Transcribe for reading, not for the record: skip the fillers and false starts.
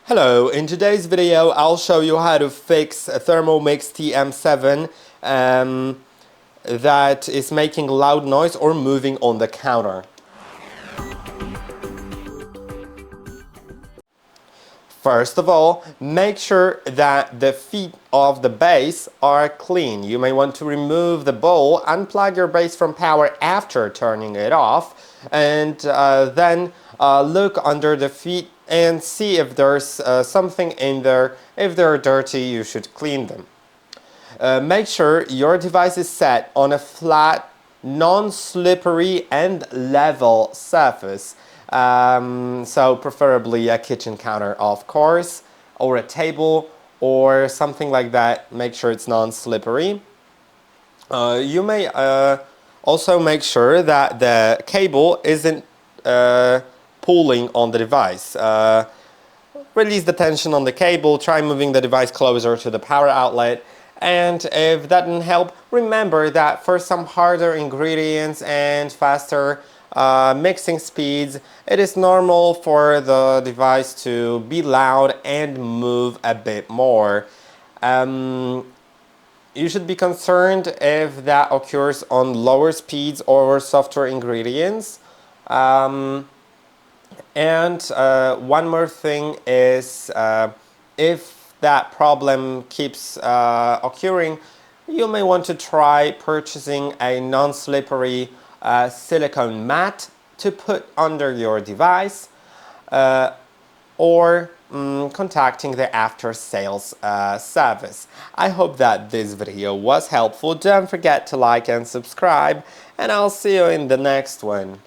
Hello, in today's video I'll show you how to fix a THERMOMIX TM7 that is making loud noise or moving on the counter. First of all, make sure that the feet of the base are clean. You may want to remove the bowl, unplug your base from power after turning it off, and then look under the feet and see if there's something in there. If they're dirty, you should clean them. Make sure your device is set on a flat, non-slippery and level surface. So preferably a kitchen counter, of course, or a table or something like that. Make sure it's non-slippery. You may also make sure that the cable isn't pulling on the device. Release the tension on the cable, try moving the device closer to the power outlet, and if that didn't help, remember that for some harder ingredients and faster mixing speeds, it is normal for the device to be loud and move a bit more. You should be concerned if that occurs on lower speeds or softer ingredients. And one more thing is, if that problem keeps occurring, you may want to try purchasing a non-slippery silicone mat to put under your device, or contacting the after-sales service. I hope that this video was helpful. Don't forget to like and subscribe, and I'll see you in the next one.